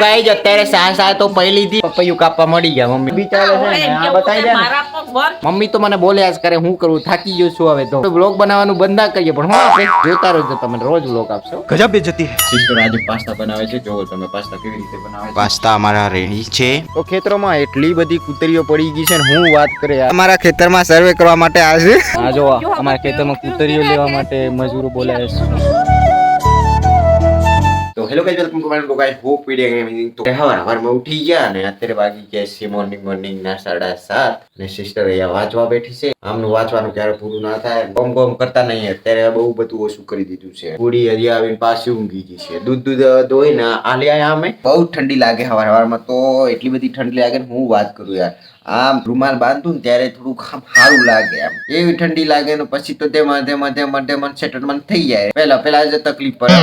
Guys અત્યારે સા તો પહેલી થી પપૈયું કાપવા મળી ગયા મમ્મી બિચારે છે ને આ બતાઈ દે મમ્મી તો મને બોલે આજ કરે હું કરું થાકી ગયો છું હવે તો વ્લોગ બનાવવાનું બંધ ના કરીએ પણ હું આપણે જોતા રહેજો તમે રોજ વ્લોગ આપશો ગજબ બેજતી હે સિસ્ટર આજે પાસ્તા બનાવે છે જો તમે પાસ્તા કેવી રીતે બનાવે છે પાસ્તા અમારા રેડી છે તો ખેતરોમાં એટલી બધી કૂતરીઓ પડી ગઈ છે ને હું વાત કરે અમારા ખેતરમાં સર્વે કરવા માટે આવે છે આ જો અમારા ખેતરમાં કૂતરીઓ લેવા માટે મજૂરો બોલાવે છે તો hello guys welcome to my blog guys hope video gaming તો હવારમાં ઉઠી ગયા અને અત્યારે વાગી ગયા છે મોર્નિંગ ના 7:30 અને સિસ્ટર અહીંયા વાંચવા બેઠી છે આમનું વાંચવાનું ક્યારે પૂરું ના થાય ગમ કરતા નહીં અત્યારે બહુ બધું ઓછું કરી દીધું છે પૂરી હજી આવીને પાછી ઊંઘી ગઈ છે દૂધ દોઈને આલે આયા અમે બહુ ઠંડી લાગે હવારમાં તો એટલી બધી ઠંડી લાગે ને હું વાત કરું યાર આમ રૂમાલ બાંધું ને ત્યારે થોડું સારું લાગે આમ એવી ઠંડી લાગે ને પછી તો તેમાં સેટલમેન્ટ થઈ જાય પેલા જ તકલીફ પડે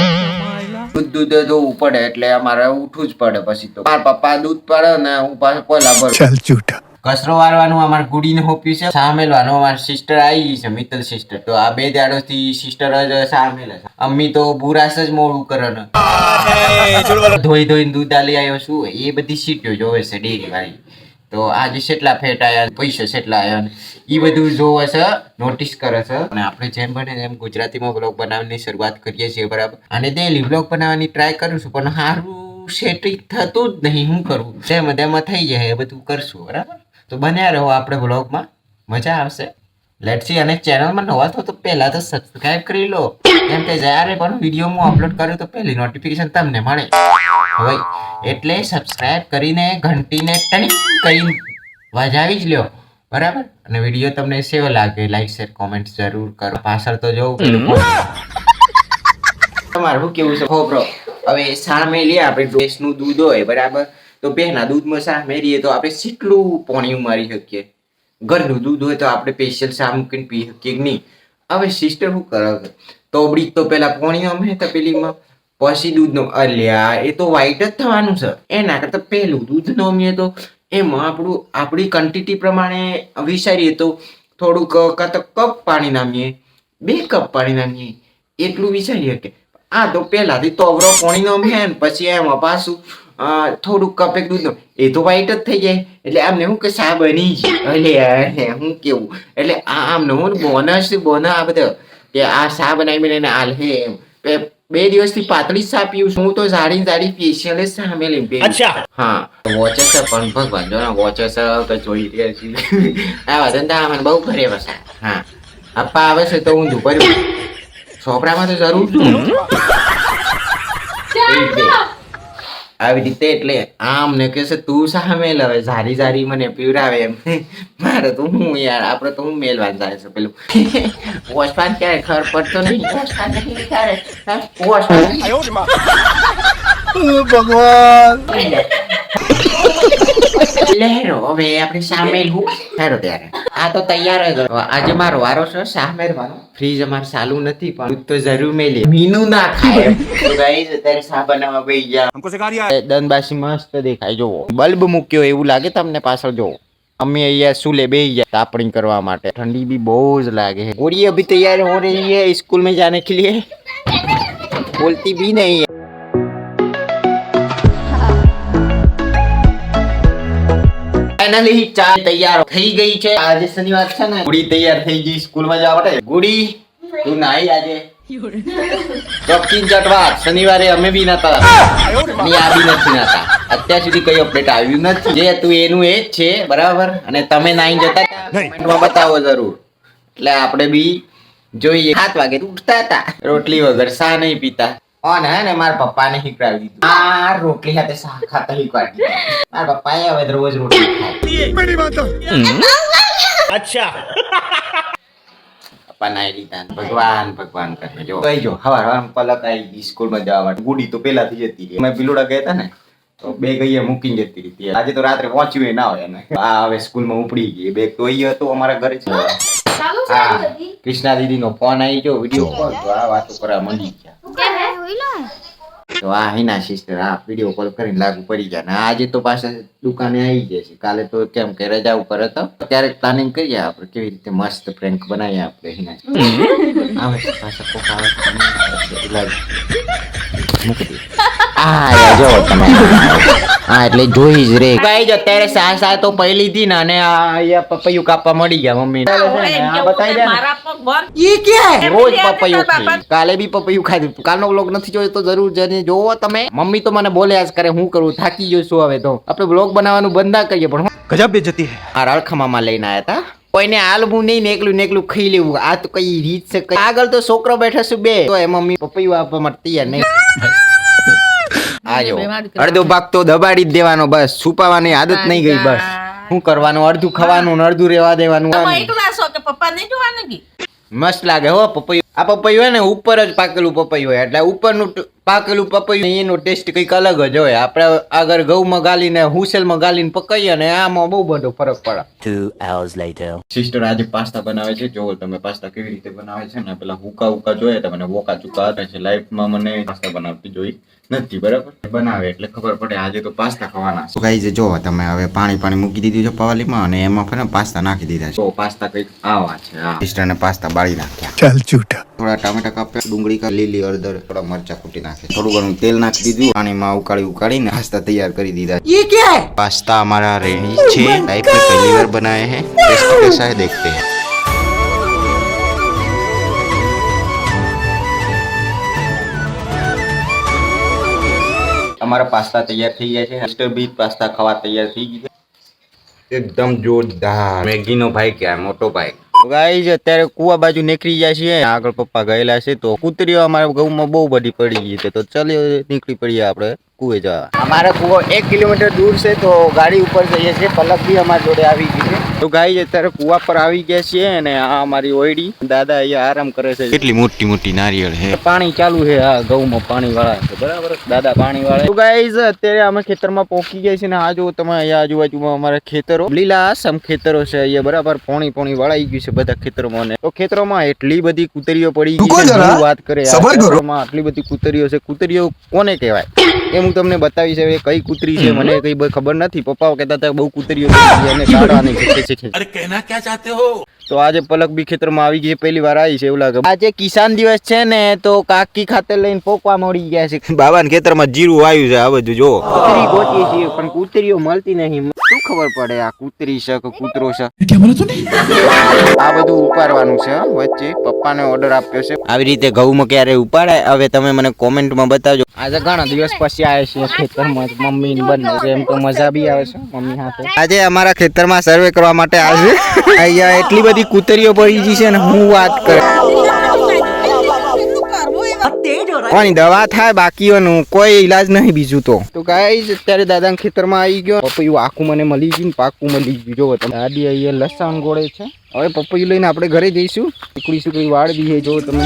દૂધ ધોવું પડે એટલે અમારે ઉઠવું જ પડે પછી તો મારા પપ્પા દૂધ પડે ને હું પાછો કોલા ભરું ચાલ ચૂટા કચરો વારવાનું અમારે ગુડીને હોપી છે સામેલવાનું અમારી સિસ્ટર આવી છે મિત્તલ સિસ્ટર તો આ બે દાડોથી સિસ્ટર જ સામેલ છે અમ્મી તો બુરાસ જ મોડું કરે ને ધોઈને દૂધ આલી આવ્યો છું એ બધી સીટ્યો જોવે છે ડેરી વાળી તો આજે કેટલા ફેટ આયા પૈસા કેટલા આયા એ બધું જોવે છે નોટિસ કરે છે અને આપણે જેમ બને એમ ગુજરાતીમાં બ્લોગ બનાવવાની શરૂઆત કરીએ છીએ બરાબર અને ડેલી બ્લોગ બનાવવાની ટ્રાય કરું છું પણ સારું સેટિંગ થતું જ નહીં શું કરવું જેમાં થઈ જાય એ બધું કરશું બરાબર તો બન્યા રહો આપણે બ્લોગમાં મજા આવશે લેટ્સ સી અને ચેનલમાં નવા થો તો પહેલા તો સબસ્ક્રાઇબ કરી લો કેમ કે જ્યારે પણ વિડીયો હું અપલોડ કરું તો પહેલી નોટિફિકેશન તમને મળે હવે એટલે સબસ્ક્રાઇબ કરીને ઘંટીને ટણી કરીને વજાવી જ લ્યો બરાબર અને વિડીયો તમને સેવો લાગે લાઈક શેર કોમેન્ટ જરૂર કરો પાછળ તો જોઉં તમારું કેવું છે ખોબરો હવે સામે લઈએ આપણે ભેંસનું દૂધ હોય બરાબર તો ભેંસના દૂધમાં સામે મેરીએ તો આપણે કેટલું પાણી મારી શકીએ ઘરનું દૂધ હોય તો આપણે સ્પેશિયલ સા મૂકીને પી શકીએ કે નહીં હવે સિસ્ટર શું કરે તોબડી તો પેલા પાણી અમે તો પેલીમાં પછી દૂધનો અલ્યા એ તો વ્હાઈટ જ થવાનું છે એના કરતાં પહેલું દૂધ નો અમીએ તો એમાં આપણી ક્વોન્ટિટી પ્રમાણે વિચારીએ તો થોડુંક કાં તો કપ પાણી નામીએ 2 કપ પાણી નામીએ એટલું વિચારીએ કે આ તો પહેલાથી તોવરો પાણી નામીએ ને પછી એમાં પાછું થોડુંક કપેક દૂધ એ તો વ્હાઈટ જ થઈ જાય એટલે આમને શું કે સા બની જાય એટલે હું કેવું એટલે આમને હું બોનસ આ બધા કે આ સા બનાવી હાલ હે એમ 2 દિવસથી પાતળી સા પીવું હું તો જાડી સ્પેશિયલ સામે લઈ હા વોચે છે પણ ભગવાન જો વોચે છે તો જોઈ રહ્યા છીએ આ વધન મને બહુ ઘરે વસા હા અપ્પા આવે છે તો હું દુપારી છોપરામાં તો જરૂર આવી રીતે એટલે આમ ને કે છે તું સામે લવે જારી મને પીવડાવે એમ મારે તો હું યાર આપણે તો હું મેલવાન જાય છે પેલું વોશપાન ક્યારે ખબર પડતો નહીં વોશપાન નહીં ક્યારે વોશપાન ભગવાન લહેરો હવે આપણે સામેલ હું હેરો ત્યારે આ તો તૈયાર જ આજે મારો વારો છે સામેરવાનો ફ્રીજ અમાર ચાલુ નથી પણ દૂધ તો જરૂર મેલી મીનુ ના ખાય તો ગાઈસ અત્યારે સા બનાવવા બેસી ગયા हमको सिखा दिया દનબાસી મસ્ત દેખાય જો બલ્બ મૂક્યો એવું લાગે તમને પાછળ જો અમ્મી અહીંયા સુલે બેસી ગયા તાપણી કરવા માટે ઠંડી भी बहुत लागे है और ये अभी तैयार हो रही है स्कूल में जाने के लिए बोलती भी नहीं है फाइनली ચા તૈયાર થઈ ગઈ છે આજે શનિવાર છે ને ગુડી તૈયાર થઈ ગઈ સ્કૂલ માં જવા માટે ગુડી તું નાઈ આજે ચોકીન ચટવા શનિવારે અમે બી નતા ની આ બી નથી નતા અત્યાર સુધી કઈ અપડેટ આવ્યું નથી જે તું એનું એ જ છે બરાબર અને તમે નાઈ જતા કમેન્ટમાં બતાવો જરૂર એટલે આપણે બી જોઈએ 7 વાગે ઉઠતા હતા રોટલી વગર સા નહીં પીતા ઓન હે ને મારા પપ્પાને શીખવાડી દીધું આ રોટલી સાથે સા ખાતા શીખવાડી મારા પપ્પાએ હવે રોજ રોટલી ખાય બડી વાત અચ્છા પપ્પા નાઈ લીધા ભગવાન કરે જો કઈ જો હવાર પલક આવી સ્કૂલ માં જવા માટે ગુડી તો પેલાથી જતી રહી અમે બિલોડા ગયા હતા ને તો બે ગઈએ મૂકીને જતી રહી આજે તો રાત્રે પહોંચ્યું ના હોય ને આ હવે સ્કૂલ માં ઉપડી ગઈ બેગ તો અહીંયા હતો અમારા ઘરે છે કૃષ્ણા દીદી નો ફોન આવી ગયો વિડીયો કોલ તો આ વાતો કરવા મંડી ગયા તો આ હિના સિસ્ટર આ વિડીયો કોલ કરીને લાગુ પડી ગયા ને આજે તો પાછા દુકાને આવી જાય છે કાલે તો કેમ કે રજા ઉપર હતો ત્યારે પ્લાનિંગ કરીએ આપણે કેવી રીતે મસ્ત પ્રેન્ક બનાવીએ આપણે હિના આવે પાછા કોક આવે મૂકી દે. આ જો તમે હા એટલે જોઈ જ રે ગાઈ જો અત્યારે સા તો પઈ લીધી ને અને આ પપૈયું કાપવા મળી ગયા મમ્મી બતાવી દે મારા પગ બંધ. ઈ કે રોજ પપૈયું ખાય. કાલે બી પપૈયું ખાધું. કાલનો વ્લોગ નથી જોયો તો જરૂર જઈને જોવો તમે. મમ્મી તો મને બોલ્યા જ કરે હું કરું થાકી ગયો છું હવે તો આપણે વ્લોગ બનાવવાનું બંધ ના કરીએ પણ ગજબ બેજતી હે. આ રળખા મામા લઈને આયા હતા. કોઈને આલવું નહીં ને એકલું ખાઈ લેવું આ તો કઈ રીત છે કઈ આગળ તો છોકરો બેઠા છે બે તો એ મમ્મી પપૈયું આપવા માટે તૈયાર નહીં. આજો અડધો ભાગ તો દબાડી જ દેવાનો બસ છુપાવાની આદત નહીં ગઈ બસ શું કરવાનું અડધું ખાવાનું ને અડધું રેવા દેવાનું તમે એકલા છો કે પપ્પા નહીં જોવાના કી? મસ્ત લાગે હો પપૈયું. આ પપૈયું હોય ને ઉપર જ પાકેલું પપૈયું હોય એટલે ઉપરનું પાકેલું પપૈયું એનો ટેસ્ટ કંઈક અલગ જ હોય. આપણે આગળ ઘઉંમાં ગાલીને હુસેલમાં ગાલીને પકવીએ ને આમાં બહુ બધો ફરક પડે. 2 hours later. સિસ્ટર આજે પાસ્તા બનાવે છે. જો તમે પાસ્તા કેવી રીતે બનાવે છે ને પેલા હુકા જોયા તમને વોકા ચૂકા હતા છે લાઈફમાં મને પાસ્તા બનાવતી જોઈ નથી બરાબર બનાવે એટલે ખબર પડે આજે તો પાસ્તા ખાવાના છે. ગાઈઝ જો તમે હવે પાણી મૂકી દીધું છે પવાલીમાં અને એમાં ફરે પાસ્તા નાખી દીધા છે. તો પાસ્તા કંઈક આવા છે. આ સિસ્ટરને પાસ્તા બાળી નાખ્યા. ચાલ ઝૂઠા. થોડા ટામેટા કાપ્યા ડુંગળી લીલી હળદર થોડા મરચા કૂટી નાખે થોડું ઘણું તેલ નાખી દીધું પાણીમાં ઉકાળીને પાસ્તા તૈયાર કરી દીધા. ये क्या है? पास्ता हमारा रेडी છે. लाइफ में पहली बार बनाए हैं. टेस्ट कैसा है देखते हैं. हमारा पास्ता तैयार થઈ ગયા છે. સિસ્ટર બી પાસ્તા ખાવા તૈયાર થઈ ગઈ છે એકદમ જોરદાર. મેગી નો ભાઈ ક્યાં મોટો ભાઈ. ગાઈઝ અત્યારે કુવા બાજુ નીકળી જાય છે. આગળ પપ્પા ગયેલા છે તો કૂતરીઓ અમારા ઘઉંમાં બહુ બધી પડી ગઈ છે તો ચાલો નીકળી પડીએ આપણે કુએ જવા. અમારો કુવો 1 કિલોમીટર દૂર છે તો ગાડી ઉપર જઈએ છીએ. પલક બી અમારી જોડે આવી ગઈ છે તો ગાઈઝ અત્યારે કુવા પર આવી ગયા છીએ અને આ અમારી ઓયડી દાદા અહીંયા આરામ કરે છે. કેટલી મોટી નારિયેળ છે. પાણી ચાલુ છે. આ ઘઉંમાં પાણી વાળા છે બરાબર દાદા પાણી વાળા. તો ગાઈઝ અત્યારે અમે ખેતરમાં પહોંચી ગયા છીએ ને આ જો તમે અહીંયા આજુબાજુમાં અમારા ખેતરો લીલાસમ ખેતરો છે અહીંયા બરાબર પોણી વળાઈ ગયું છે બધા ખેતરોમાં. તો ખેતરોમાં એટલી બધી કૂતરીઓ પડી ગઈ છે વાત કરે આટલી બધી કૂતરીઓ છે. કૂતરીઓ કોને કહેવાય એ હું તમને બતાવી છે. કઈ કૂતરી છે મને કઈ ખબર નથી. પપ્પાઓ કહેતા હતા બહુ કૂતરીઓ અને કાઢવાની છે. અરે કહેના ક્યાં ચાહતે હો? તો આજે પલક બી ખેતરમાં આવી ગઈ પહેલી વાર આવી છે એવું લાગે. આજે કિસાન દિવસ છે ને તો કાકી ખાતર લઈને પોકવા મળી ગયા છે. બાબાના ખેતરમાં જીરું આવ્યું છે. આ બધું જો કૂતરી ગોતીએ છીએ પણ કૂતરીઓ મળતી નહીં. શું ખબર પડે આ કૂતરી છે કે કૂતરો છે? આ બધું ઉપાડવાનું છે વચ્ચે પપ્પાને ઓર્ડર આપ્યો છે. આવી રીતે ઘઉંમાં ક્યારે ઉપાડાય હવે તમે મને કોમેન્ટમાં બતાવજો. આજે ઘણા દિવસ પછી આવે છે ખેતરમાં મમ્મી ને બંને એમ તો મજા બી આવે છે મમ્મી સાથે. આજે અમારા ખેતરમાં સર્વે કરવા માટે આવે છે. અહીંયા એટલી બધી કૂતરીઓ પડી ગઈ છે ને હું વાત કરે કોની દવા થાય બાકીઓનું કોઈ ઈલાજ નહીં બીજું તો ગાઈસ અત્યારે દાદા ખેતરમાં આવી ગયો. પપૈયું આખું મને મળી ગયું પાકું મળી ગયું. જો તમે દાદી અહીંયા લસણ ગોળે છે. હવે પપૈયું લઈને આપણે ઘરે જઈશું. સુકડી વાળ બી છે જો તમે.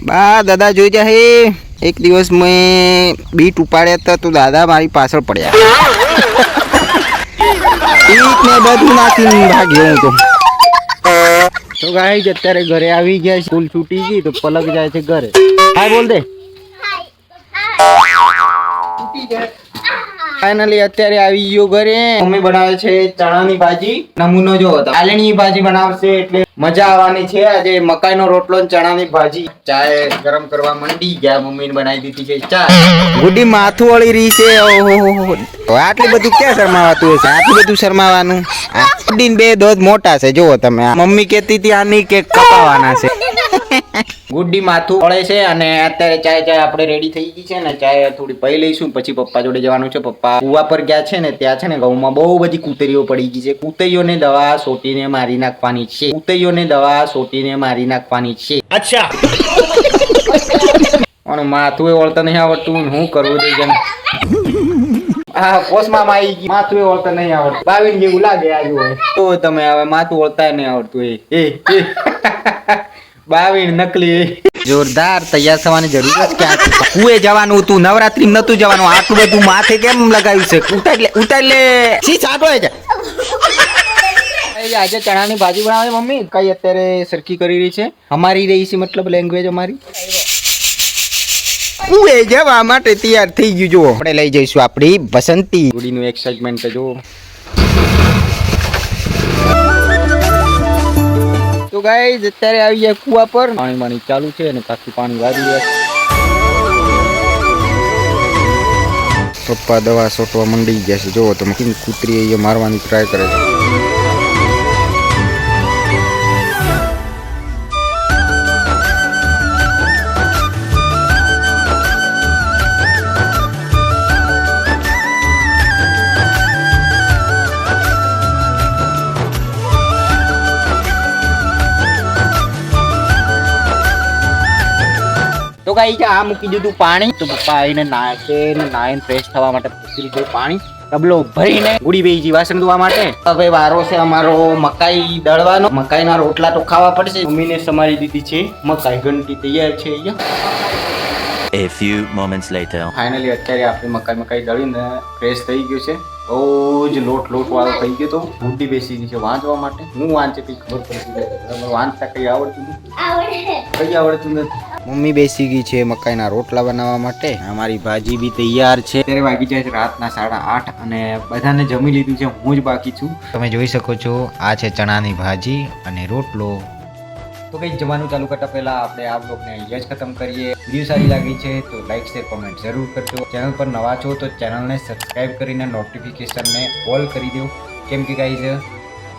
બા દાદા જોઈ જાય એક દિવસ મેં બીટ ઉપાડ્યા હતા તો દાદા મારી પાછળ પડ્યા. બીટ ને બધું નાખીને ભાગ્યો હું તો ગાઈસ અત્યારે ઘરે આવી ગયા. સ્કૂલ છૂટી ગઈ તો પલક જાય છે ઘરે. હાય બોલ દે. ફાઇનલી અત્યારે આવી ગયો ઘરે. મમ્મી બનાવે છે ચણાની ભાજી. નમૂનો જો આલણી ભાજી બનાવશે એટલે મજા આવવાની છે. આજે મકાઈનો રોટલો ને ચણાની ભાજી. ચાય ગરમ કરવા મંડી ગયા. મમ્મીને બનાવી દીધી છે ચા. ગુડી માથું વળી રહી છે. ઓહો આટલું બધું ક્યાં શરમાવાતું હશે? આટલું બધું શરમાવાનું. ગુડી બે દોધ મોટા છે જુઓ તમે. મમ્મી કહેતી હતી આની કે કપાવાના છે. ગુડી માથું વળે છે અને અત્યારે ચાય આપણે રેડી થઈ ગઈ છે ને ચાય થોડી પી લઈશું પછી પપ્પા જોડે જવાનું છે. પપ્પા કુવા પર ગયા છે ને ત્યાં છે ને ઘઉંમાં બહુ બધી કૂતરીઓ પડી ગઈ છે. કૂતરીઓને દવા સોટીને મારી નાખવાની છે. કૂતરીઓને દવા સોટીને મારી નાખવાની છે. અચ્છા પણ માથું વળતા નહીં આવડતું હું કરવું જોઈએ. હા પોસમાં આવી ગઈ. માથું વળતા નહીં આવડતું. બાવીન જેવું લાગે આજુ તો તમે હવે માથું વળતા નહીં આવડતું. એ બાવીન નકલી જોરદાર તૈયાર થવાની જરૂર જ ક્યાં? કુએ જવાનું તું નવરાત્રી નતું જવાનું. આટલું બધું માથે કેમ લગાવ્યું છે? ઉતાર લે સી સાટો છે. આજે ચણાની ભાજી બનાવે મમ્મી. કઈ અત્યારે સરખી કરી રહી છે. અમારી રહી છે મતલબ લેંગ્વેજ અમારી. કુએ જવા માટે તૈયાર થઈ ગયું. જો આપણે લઈ જઈશું આપણી બસંતી. ગુડીનું એક્સાઇટમેન્ટ જો તો ગાઈઝ અત્યારે આવી ગયા કુવા પર પાણી ચાલુ છે અને કાકી પાણી વારી રહ્યા છે પપ્પા દવા છોટવા મંડી ગયા છે. જોવો તમે કૂતરી અહીંયા મારવાની ટ્રાય કરે છે. તો ગાઈઝ આ મૂકી દીધું પાણી તો પપ્પા આવીને નાઈને ફ્રેશ થવા માટે પૂછી લીધું પાણી ડબલો ભરીને ગુડી બેજી વાસણ ધોવા માટે. હવે વારો છે અમારો મકાઈ દળવાનો. મકાઈના રોટલા તો ખાવા પડશે. મમ્મીને સમારી દીધી છે મકાઈ. ઘંટી તૈયાર છે અહીંયા. A few moments later. Finally અત્યારે આપણે મકાઈ દળીને ફ્રેશ થઈ ગયું છે. બહુ જ લોટ વાળો થઈ ગયો તો ગુડી બેસી ગઈ છે વાંચવા માટે. હું વાંચે કઈ ખબર પડતી વાંચતા કઈ આવડતું નથી. મમ્મી બેસી ગઈ છે મકાઈના રોટલા બનાવવા માટે. અમારી ભાજી બી તૈયાર છે. અત્યારે વાગી જાય છે રાતના 8:30 અને બધાને જમી લીધું છે. હું જ બાકી છું. તમે જોઈ શકો છો આ છે ચણાની ભાજી અને રોટલો. તો કંઈ જમવાનું ચાલુ કરતા પહેલા આપણે આ બ્લોગને અહીંયા જ ખતમ કરીએ. વિડીયો સારી લાગી છે તો લાઈક શેર કોમેન્ટ જરૂર કરજો. ચેનલ પર નવા છો તો ચેનલને સબસ્ક્રાઈબ કરીને નોટિફિકેશનને ઓલ કરી દો. કેમ કે ગાઈઝ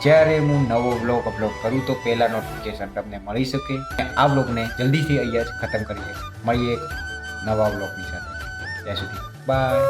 જ્યારે હું નવો બ્લોગ અપલોડ કરું તો પહેલા નોટિફિકેશન તમને મળી શકે. આ બ્લોગને જલ્દીથી અહીંયા જ ખતમ કરીએ. મળીએ એક નવા બ્લોગની સાથે. ત્યાં સુધી બાય.